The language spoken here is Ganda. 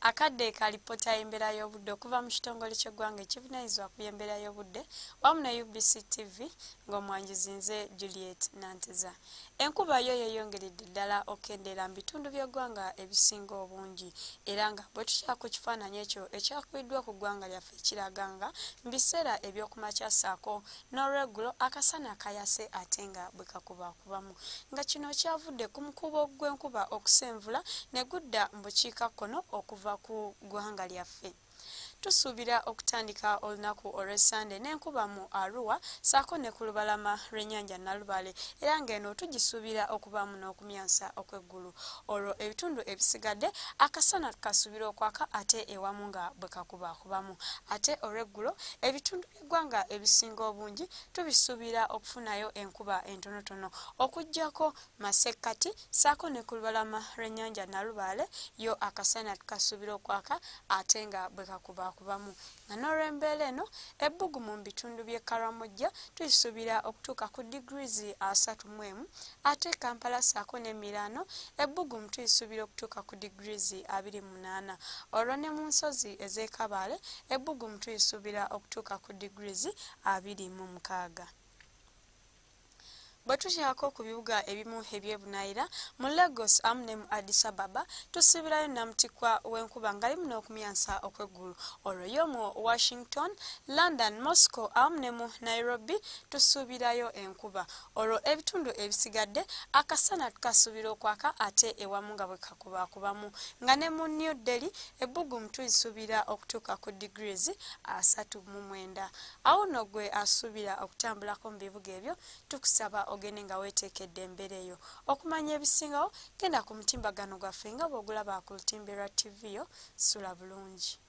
Akadde ka alipoota y'embeera y'obudde okuva mu kitongole ky'eggwanga ekivunaanyizibwa ku y'embeera y'obudde wamu ne UBC TV ng'omwanjuzi nze Juliet Nanteza. Enkuba yo yeeyongeredde ddala okkendeera mu bitundu by'eggwanga ebisinga obungi era nga bwe tukyala ku kifaananyi ekyo ekyakubiddwa ku ggwanga lyaffe ekiraga nga mu biseera eby'okumakya ssaako n'olweggulo akasana kayase ate nga bwe kakubakubamu nga kino kyavudde ku mukubo gw'enkuba okusenvula ne gudda mu bukiikakkono okuva ku ggwanga lyaffe. Tusuubira okutandika olunaku olw'Essande n'enkuba mu Arua ssaako ne ku lubalama lw'ennyanja Nalubale era ng'eno tugisuubira okubaamu n'okumyansa okw'eggulu. Olwo ebitundu ebisigadde akasana kasuubira okwaka ate ewamu nga bwe kakubakubamu. Ate olw'eggulo ebitundu by'eggwanga ebisinga obungi tubisuubira okufunayo enkuba entonotono okuggyako Masekkati ssaako ne ku lubalama lw'ennyanja Nalubale yo akasana kasuubira okwaka ate nga bwe kakubakubamu. Nga n'olw'embeera eno ebbugumu mu bitundu by'e Karamojja tuyisuubira okutuuka ku degrees 31 ate Kampala ssaako ne Milano ebbugumu tuyisuubira okutuuka ku degrees 28. Olwo ne mu nsozi ez'e Kabale ebbugumu tuyisuubira okutuuka ku degrees 26. Bwe tukyako ku bibuga ebimu ebyebunaayira mu Lagos amu ne mu Addis Ababa tusuubirayo namutikwa w'enkuba ng'alimu n'okumyansa okw'eggulu. Olwo yo mu Washington, London, Moscow amu ne mu Nairobi tusuubirayo enkuba. Olwo ebitundu ebisigadde akasana tukasuubira okwaka ate ewamu nga bwe kakubakubamu. Nga ne mu New Delhi ebbugumu tuyisuubira okutuuka ku degrees 39. Awo nno gwe asuubira okutambulako mu bibuga ebyo tukusaba ogende nga weeteekedde embeera eyo. Okumanya ebisingawo genda ku mutimbagano gwaffe nga bw'ogulaba ku lutimbe lwa TV yo sula bulungi.